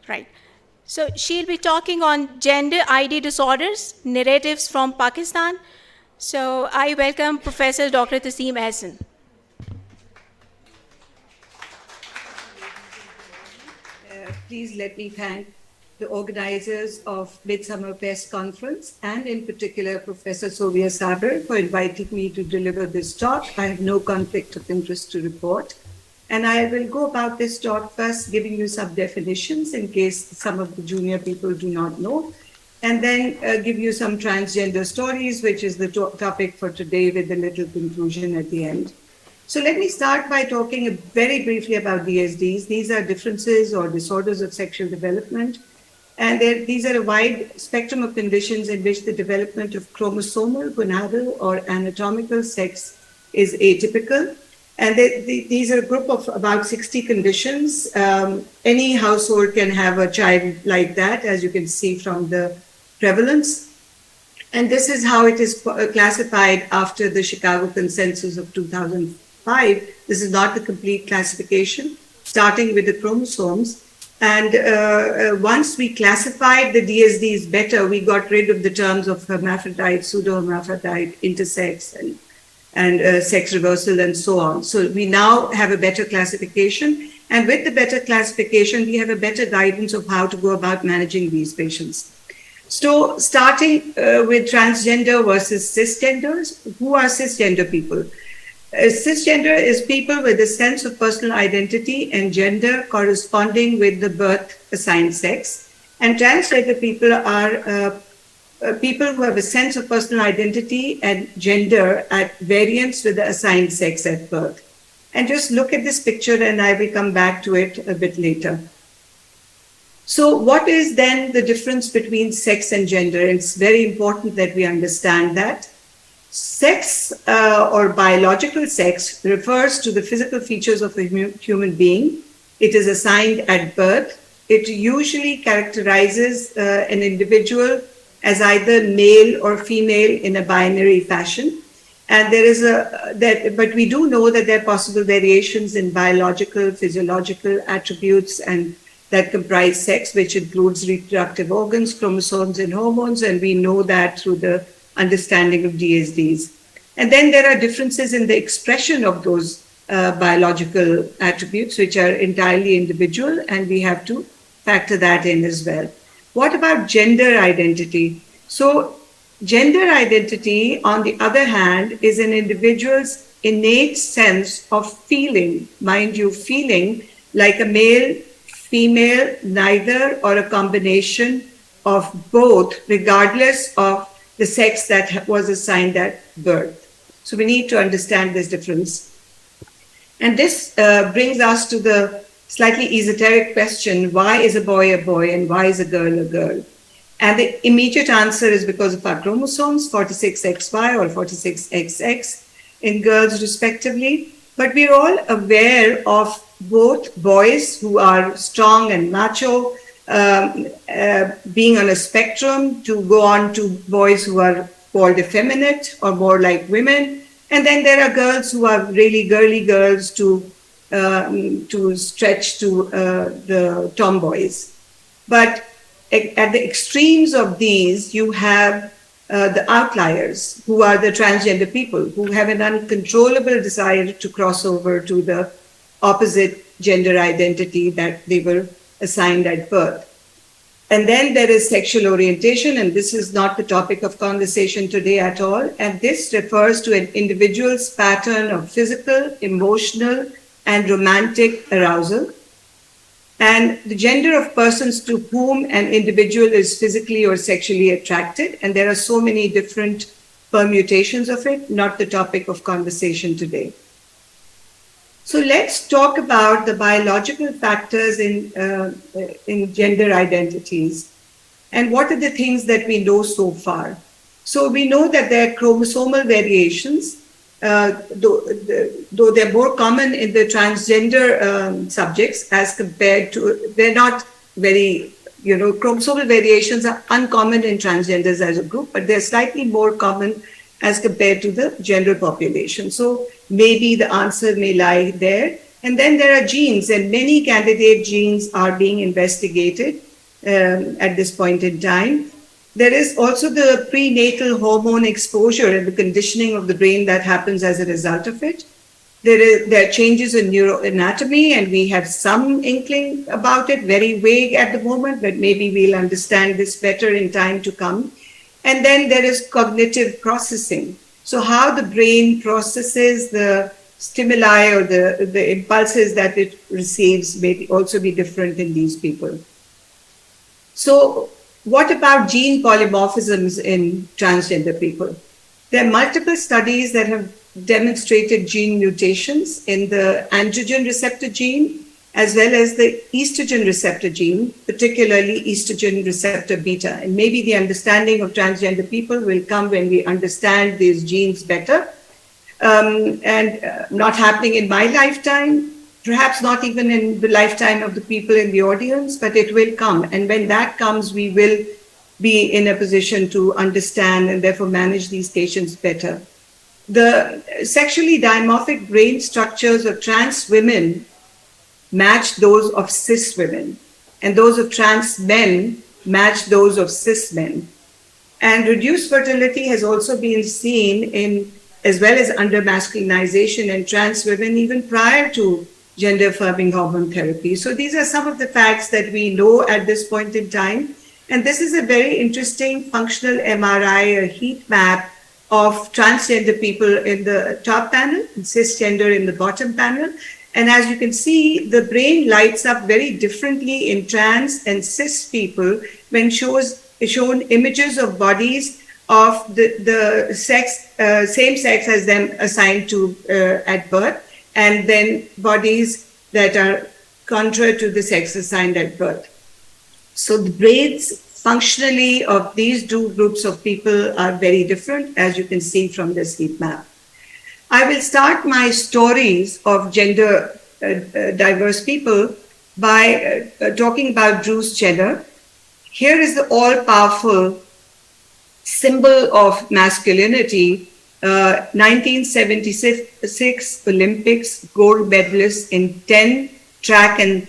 Right. So she'll be talking on gender ID disorders, narratives from Pakistan. So I welcome Professor Dr. Tasnim Ahsan. Please let me thank the organizers of Midsummer Pest Conference and in particular Professor Sovia Saber for inviting me to deliver this talk. I have no conflict of interest to report. And I will go about this talk first giving you some definitions in case some of the junior people do not know, and then give you some transgender stories, which is the topic for today with a little conclusion at the end. So let me start by talking very briefly about DSDs. These are differences or disorders of sexual development. And these are a wide spectrum of conditions in which the development of chromosomal, gonadal, or anatomical sex is atypical. And these are a group of about 60 conditions. Any household can have a child like that, as you can see from the prevalence. And this is how it is classified after the Chicago Consensus of 2005. This is not the complete classification, starting with the chromosomes. And once we classified the DSDs better, we got rid of the terms of hermaphrodite, pseudo-hermaphrodite, intersex, and sex reversal, and so on. So we now have a better classification. And with the better classification, we have a better guidance of how to go about managing these patients. So starting with transgender versus cisgenders, who are cisgender people? Cisgender is people with a sense of personal identity and gender corresponding with the birth assigned sex. And transgender people are people who have a sense of personal identity and gender at variance with the assigned sex at birth. And just look at this picture and I will come back to it a bit later. So what is then the difference between sex and gender? It's very important that we understand that. Sex or biological sex refers to the physical features of a human being. It is assigned at birth. It usually characterizes an individual as either male or female in a binary fashion. And there is but we do know that there are possible variations in biological, physiological attributes and that comprise sex, which includes reproductive organs, chromosomes, and hormones. And we know that through the understanding of DSDs. And then there are differences in the expression of those biological attributes, which are entirely individual, and we have to factor that in as well. What about gender identity? So gender identity, on the other hand, is an individual's innate sense of feeling, mind you, feeling like a male, female, neither, or a combination of both, regardless of the sex that was assigned at birth. So we need to understand this difference. And this brings us to the slightly esoteric question, why is a boy and why is a girl a girl? And the immediate answer is because of our chromosomes, 46XY or 46XX in girls respectively. But we're all aware of both boys who are strong and macho, being on a spectrum, to go on to boys who are called effeminate or more like women. And then there are girls who are really girly girls to stretch to the tomboys. But at the extremes of these, you have the outliers, who are the transgender people, who have an uncontrollable desire to cross over to the opposite gender identity that they were assigned at birth. And then there is sexual orientation, and this is not the topic of conversation today at all. And this refers to an individual's pattern of physical, emotional, and romantic arousal. And the gender of persons to whom an individual is physically or sexually attracted. And there are so many different permutations of it, not the topic of conversation today. So let's talk about the biological factors in gender identities. And what are the things that we know so far? So we know that there are chromosomal variations, though they're more common in the transgender subjects as compared to, they're not very, chromosomal variations are uncommon in transgenders as a group, but they're slightly more common as compared to the general population. So maybe the answer may lie there. And then there are genes, and many candidate genes are being investigated at this point in time. There is also the prenatal hormone exposure and the conditioning of the brain that happens as a result of it. There are changes in neuroanatomy, and we have some inkling about it, very vague at the moment, but maybe we'll understand this better in time to come. And then there is cognitive processing. So how the brain processes the stimuli or the impulses that it receives may also be different in these people. So what about gene polymorphisms in transgender people? There are multiple studies that have demonstrated gene mutations in the androgen receptor gene as well as the estrogen receptor gene, particularly estrogen receptor beta. And maybe the understanding of transgender people will come when we understand these genes better. Not happening in my lifetime, perhaps not even in the lifetime of the people in the audience, but it will come. And when that comes, we will be in a position to understand and therefore manage these patients better. The sexually dimorphic brain structures of trans women match those of cis women, and those of trans men match those of cis men. And reduced fertility has also been seen in, as well as under masculinization in trans women even prior to gender affirming hormone therapy. So these are some of the facts that we know at this point in time. And this is a very interesting functional MRI, a heat map of transgender people in the top panel and cisgender in the bottom panel. And as you can see, the brain lights up very differently in trans and cis people when shown images of bodies of the sex, same sex as them assigned to at birth, and then bodies that are contrary to the sex assigned at birth. So the brains functionally of these two groups of people are very different, as you can see from this heat map. I will start my stories of gender diverse people by talking about Bruce Jenner. Here is the all-powerful symbol of masculinity, 1976 Olympics gold medalist in 10 track and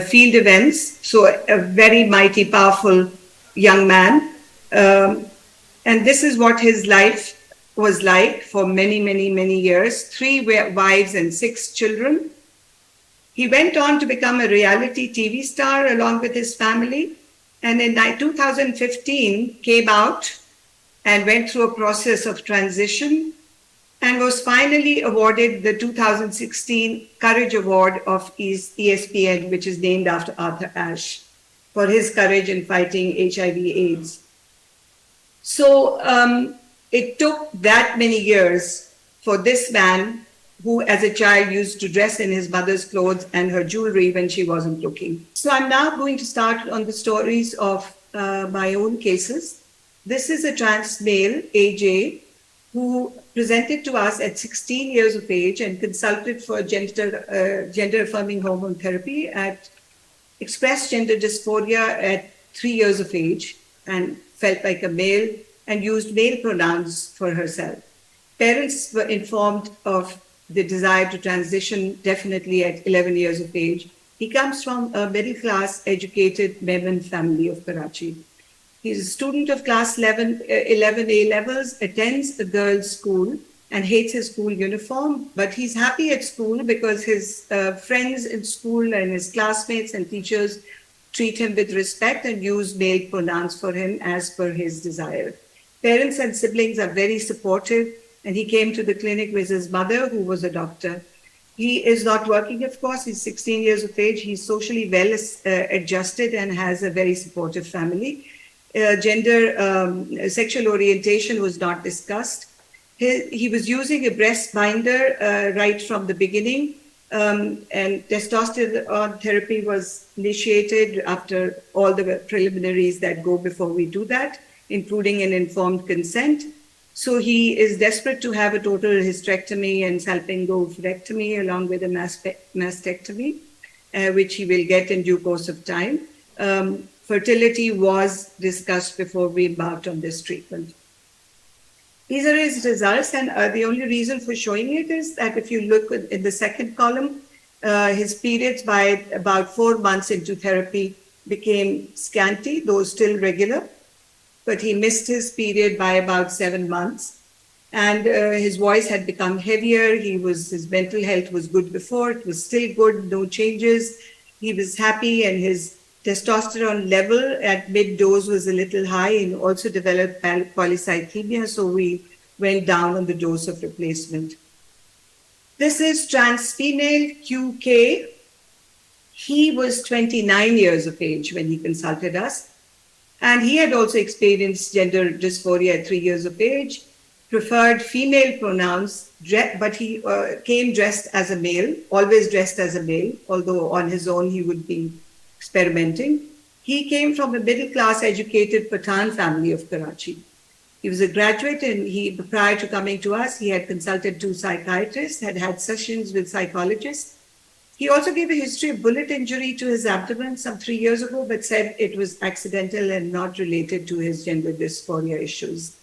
field events. So a very mighty, powerful young man. And this is what his life was like for many, many, many years, 3 wives and 6 children. He went on to become a reality TV star along with his family. And in 2015 came out and went through a process of transition and was finally awarded the 2016 Courage Award of ESPN, which is named after Arthur Ashe, for his courage in fighting HIV/AIDS. So it took that many years for this man, who as a child used to dress in his mother's clothes and her jewelry when she wasn't looking. So I'm now going to start on the stories of my own cases. This is a trans male, AJ, who presented to us at 16 years of age and consulted for gender-affirming hormone therapy, expressed gender dysphoria at 3 years of age and felt like a male and used male pronouns for herself. Parents were informed of the desire to transition definitely at 11 years of age. He comes from a middle-class, educated Memon family of Karachi. He's a student of class 11 A-levels, attends a girls' school and hates his school uniform, but he's happy at school because his friends in school and his classmates and teachers treat him with respect and use male pronouns for him as per his desire. Parents and siblings are very supportive, and he came to the clinic with his mother, who was a doctor. He is not working, of course. He's 16 years of age. He's socially well adjusted and has a very supportive family. Sexual orientation was not discussed. He was using a breast binder right from the beginning, and testosterone therapy was initiated after all the preliminaries that go before we do that, including an informed consent. So he is desperate to have a total hysterectomy and salpingo-oophorectomy along with a mastectomy, which he will get in due course of time. Fertility was discussed before we embarked on this treatment. These are his results, and the only reason for showing it is that if you look in the second column, His periods by about 4 months into therapy became scanty, though still regular, but he missed his period by about 7 months. And his voice had become heavier. His mental health was good before. It was still good, no changes. He was happy, and his testosterone level at mid dose was a little high, and also developed polycythemia. So we went down on the dose of replacement. This is trans female QK. He was 29 years of age when he consulted us. And he had also experienced gender dysphoria at 3 years of age, preferred female pronouns, but he came dressed as a male, always dressed as a male, although on his own he would be experimenting. He came from a middle-class educated Pathan family of Karachi. He was a graduate, and prior to coming to us, he had consulted 2 psychiatrists, had had sessions with psychologists. He also gave a history of bullet injury to his abdomen some 3 years ago, but said it was accidental and not related to his gender dysphoria issues.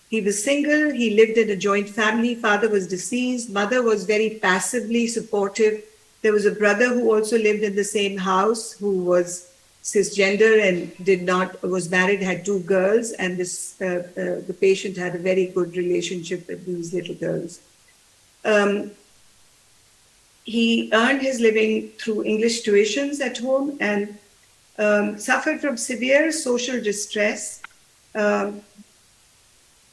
He was single. He lived in a joint family. Father was deceased. Mother was very passively supportive. There was a brother who also lived in the same house, who was cisgender and was married, had 2 girls, and the patient had a very good relationship with these little girls. He earned his living through English tuitions at home and suffered from severe social distress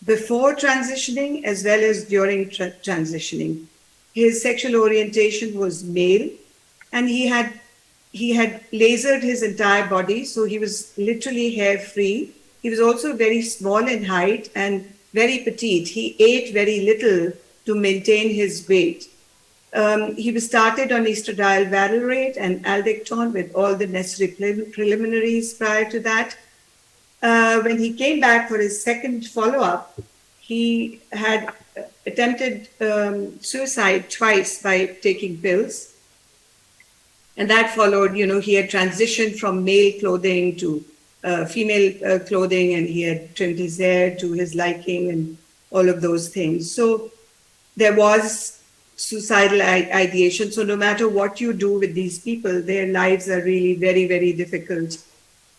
before transitioning as well as during transitioning. His sexual orientation was male, and he had lasered his entire body, so he was literally hair-free. He was also very small in height and very petite. He ate very little to maintain his weight. He was started on estradiol valerate and aldactone with all the necessary preliminaries prior to that. When he came back for his second follow-up, he had attempted suicide twice by taking pills. And that followed, he had transitioned from male clothing to female clothing, and he had trimmed his hair to his liking and all of those things. So there was suicidal ideation. So no matter what you do with these people, their lives are really very, very difficult.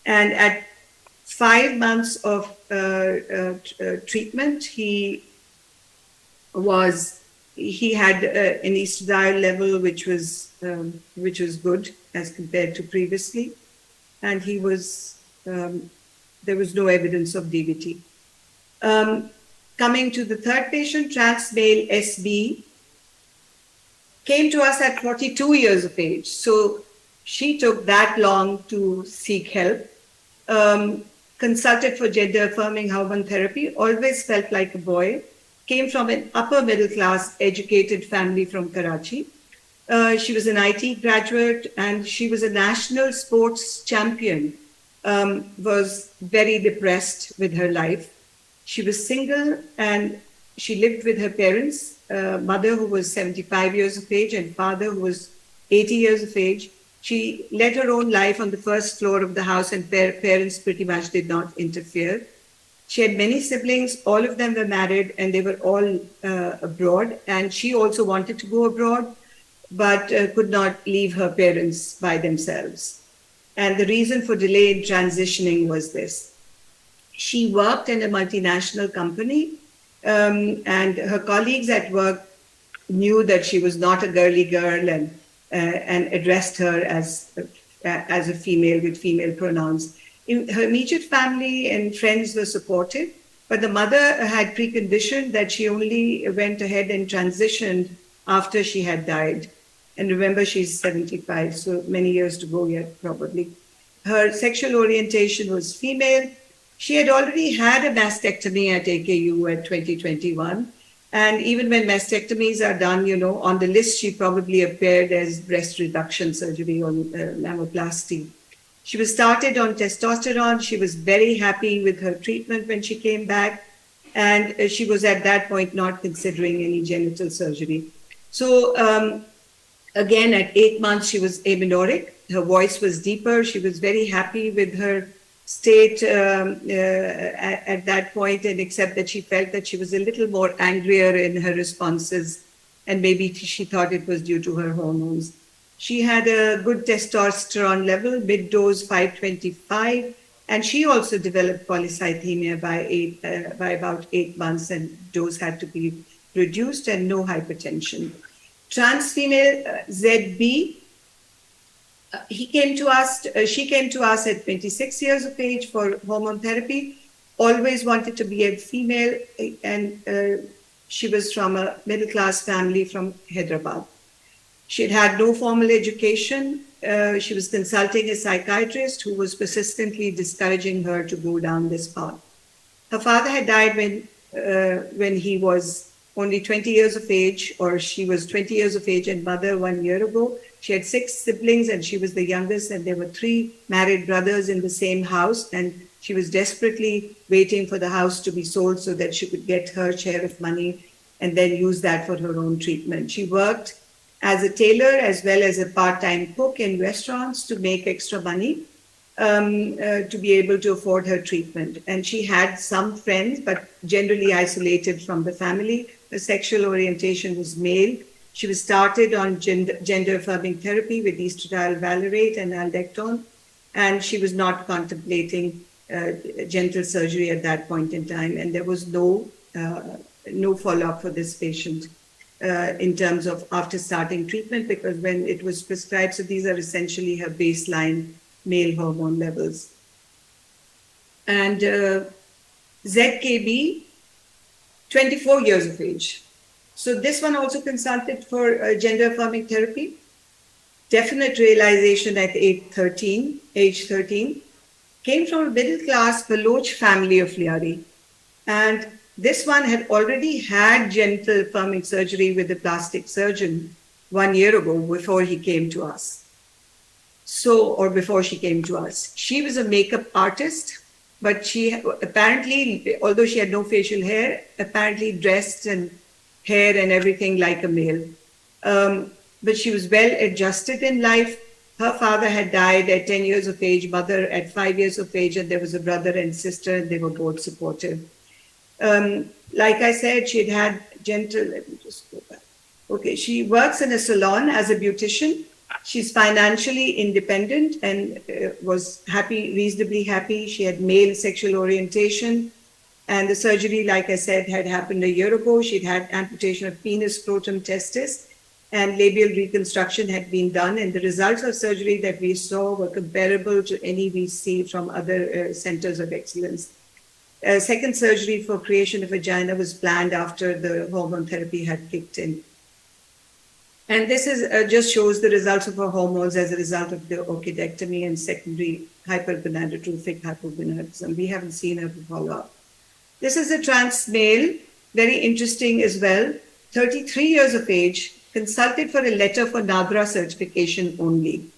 And at 5 months of treatment, he had an estradiol level which was good as compared to previously, and there was no evidence of DVT. Coming to the third patient, trans male SB, came to us at 42 years of age. So she took that long to seek help. Consulted for gender affirming hormone therapy, always felt like a boy, came from an upper middle class educated family from Karachi. She was an IT graduate, and she was a national sports champion, was very depressed with her life. She was single, and she lived with her parents, mother who was 75 years of age and father who was 80 years of age. She led her own life on the first floor of the house, and parents pretty much did not interfere. She had many siblings. All of them were married, and they were all abroad. And she also wanted to go abroad, but could not leave her parents by themselves. And the reason for delay in transitioning was this. She worked in a multinational company, and her colleagues at work knew that she was not a girly girl, and addressed her as a female with female pronouns. Her immediate family and friends were supportive, but the mother had preconditioned that she only went ahead and transitioned after she had died. And remember, she's 75, so many years to go yet, probably. Her sexual orientation was female. She had already had a mastectomy at AKU at 2021. And even when mastectomies are done, on the list, she probably appeared as breast reduction surgery or mammoplasty. She was started on testosterone. She was very happy with her treatment when she came back. And she was at that point not considering any genital surgery. So again, at 8 months, she was amenorrheic. Her voice was deeper. She was very happy with her state at that point, and except that she felt that she was a little more angrier in her responses, and maybe she thought it was due to her hormones. She had a good testosterone level, mid-dose 525, and she also developed polycythemia by about 8 months, and dose had to be reduced, and no hypertension. Trans female ZB, she came to us at 26 years of age for hormone therapy, always wanted to be a female, and she was from a middle-class family from Hyderabad. She had no formal education. She was consulting a psychiatrist who was persistently discouraging her to go down this path. Her father had died when he was only 20 years of age, or she was 20 years of age, and mother 1 year ago. She had 6 siblings, and she was the youngest, and there were 3 married brothers in the same house, and she was desperately waiting for the house to be sold so that she could get her share of money and then use that for her own treatment. She worked as a tailor as well as a part-time cook in restaurants to make extra money to be able to afford her treatment. And she had some friends, but generally isolated from the family. Her sexual orientation was male. She was started on gender-affirming therapy with estradiol valerate and aldactone, and she was not contemplating genital surgery at that point in time. And there was no follow-up for this patient in terms of after starting treatment, because when it was prescribed, so these are essentially her baseline male hormone levels. And ZKB, 24 years of age. So this one also consulted for gender-affirming therapy. Definite realization at age 13, came from a middle-class Baloch family of Liari. And this one had already had genital affirming surgery with a plastic surgeon 1 year ago before he came to us. Or before she came to us. She was a makeup artist, but she apparently, although she had no facial hair, apparently dressed and hair and everything like a male. But she was well adjusted in life. Her father had died at 10 years of age, mother at 5 years of age, and there was a brother and sister, and they were both supportive. Like I said, she'd had genital, let me just go back. Okay, she works in a salon as a beautician. She's financially independent and was happy, reasonably happy. She had male sexual orientation. And the surgery, like I said, had happened a year ago. She'd had amputation of penis, scrotum, testis, and labial reconstruction had been done. And the results of surgery that we saw were comparable to any we see from other centers of excellence. Second surgery for creation of vagina was planned after the hormone therapy had kicked in. And this is just shows the results of her hormones as a result of the orchidectomy and secondary hypergonadotrophic hypogonadism. We haven't seen her follow up. This is a trans male, very interesting as well, 33 years of age, consulted for a letter for NADRA certification only.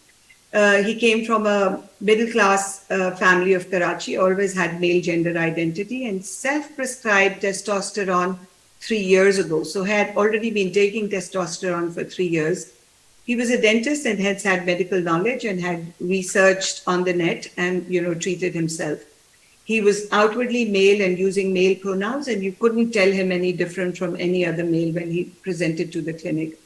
He came from a middle-class family of Karachi, always had male gender identity, and self-prescribed testosterone 3 years ago. So had already been taking testosterone for 3 years. He was a dentist and hence had medical knowledge and had researched on the net and, treated himself. He was outwardly male and using male pronouns, and you couldn't tell him any different from any other male when he presented to the clinic.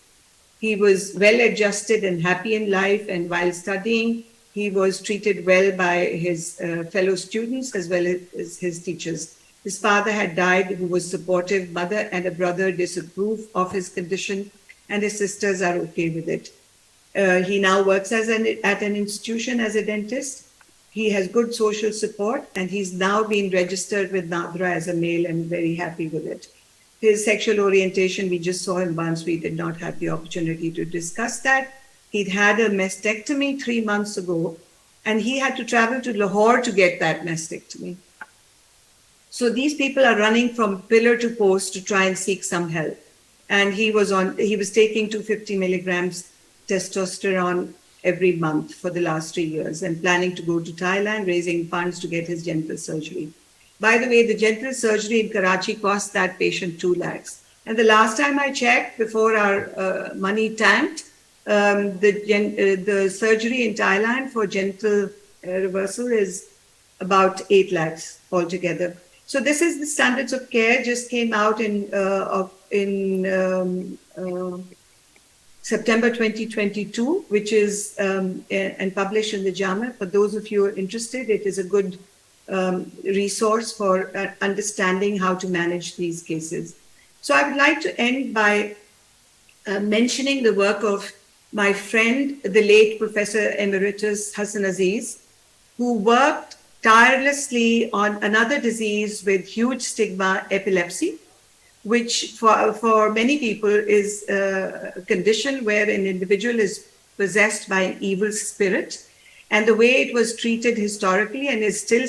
He was well adjusted and happy in life, and while studying, he was treated well by his fellow students as well as his teachers. His father had died, who was supportive. Mother and a brother disapprove of his condition, and his sisters are okay with it. He now works at an institution as a dentist. He has good social support, and he's now been registered with NADRA as a male and very happy with it. His sexual orientation, we just saw him once. We did not have the opportunity to discuss that. He'd had a mastectomy 3 months ago, and he had to travel to Lahore to get that mastectomy. So these people are running from pillar to post to try and seek some help. And he was taking 250 milligrams testosterone every month for the last 3 years and planning to go to Thailand, raising funds to get his genital surgery. By the way, the genital surgery in Karachi cost that patient 2 lakhs. And the last time I checked, before our money tanked, the surgery in Thailand for genital reversal is about 8 lakhs altogether. So this is the standards of care, just came out in September 2022, which is and published in the JAMA. For those of you who are interested, it is a good resource for understanding how to manage these cases. So I would like to end by mentioning the work of my friend, the late Professor Emeritus Ahsan, who worked tirelessly on another disease with huge stigma, epilepsy, which for many people is a condition where an individual is possessed by an evil spirit. And the way it was treated historically and is still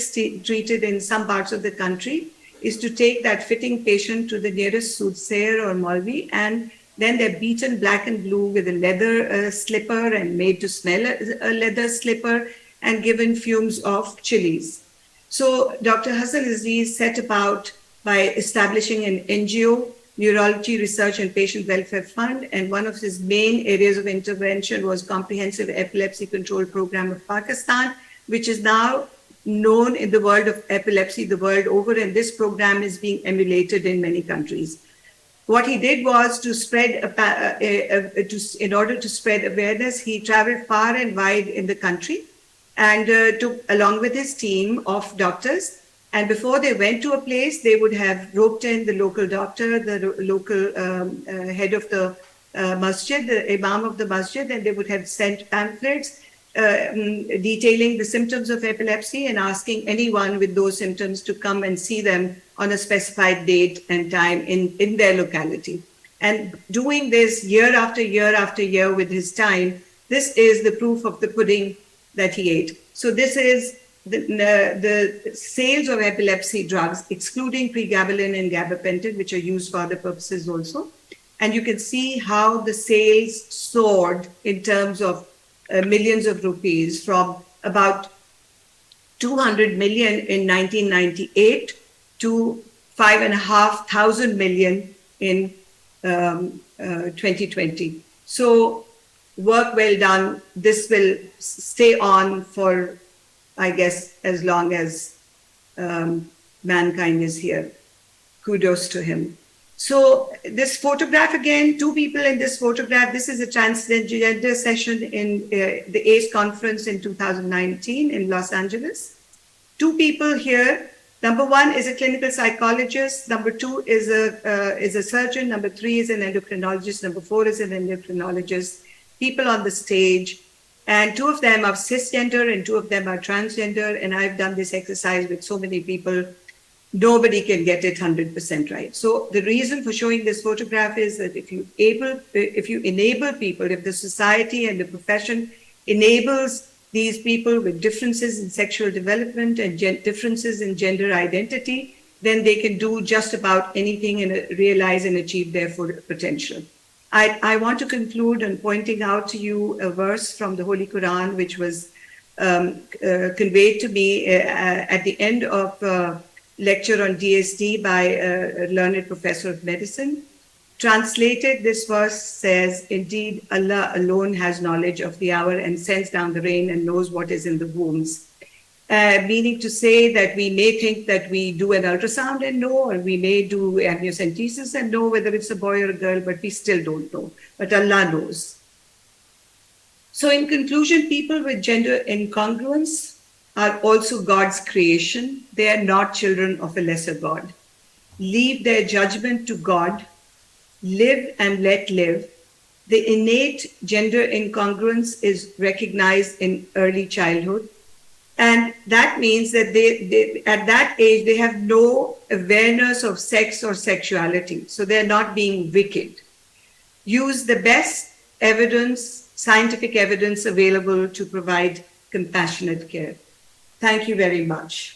treated in some parts of the country is to take that fitting patient to the nearest soothsayer or Maulvi, and then they're beaten black and blue with a leather slipper and made to smell a leather slipper and given fumes of chilies. So Dr. Ahsan set about by establishing an NGO, Neurology Research and Patient Welfare Fund, and one of his main areas of intervention was Comprehensive Epilepsy Control Program of Pakistan, which is now known in the world of epilepsy the world over, and this program is being emulated in many countries. What he did was to spread, in order to spread awareness, he traveled far and wide in the country and took, along with his team of doctors, and before they went to a place, they would have roped in the local doctor, the local head of the masjid, the imam of the masjid, and they would have sent pamphlets detailing the symptoms of epilepsy and asking anyone with those symptoms to come and see them on a specified date and time in their locality. And doing this year after year after year with his time, this is the proof of the pudding that he ate. So this is the sales of epilepsy drugs, excluding pregabalin and gabapentin, which are used for other purposes also. And you can see how the sales soared in terms of millions of rupees, from about 200 million in 1998 to 5,500 million in 2020. So work well done. This will stay on for, I guess, as long as mankind is here. Kudos to him. So this photograph again, two people in this photograph. This is a transgender session in the ACE conference in 2019 in Los Angeles. Two people here. Number one is a clinical psychologist. Number two is a surgeon. Number three is an endocrinologist. Number four is an endocrinologist. People on the stage. And two of them are cisgender and two of them are transgender. And I've done this exercise with so many people. Nobody can get it 100% right. So the reason for showing this photograph is that if you enable people, if the society and the profession enables these people with differences in sexual development and differences in gender identity, then they can do just about anything and realize and achieve their full potential. I want to conclude on pointing out to you a verse from the Holy Quran, which was conveyed to me at the end of lecture on DSD by a learned professor of medicine. Translated, this verse says, "Indeed, Allah alone has knowledge of the hour and sends down the rain and knows what is in the wombs." Meaning to say that we may think that we do an ultrasound and know, or we may do amniocentesis and know whether it's a boy or a girl, but we still don't know. But Allah knows. So in conclusion, people with gender incongruence are also God's creation. They are not children of a lesser God. Leave their judgment to God. Live and let live. The innate gender incongruence is recognized in early childhood. And that means that they at that age, they have no awareness of sex or sexuality. So they're not being wicked. Use the best evidence, scientific evidence available to provide compassionate care. Thank you very much.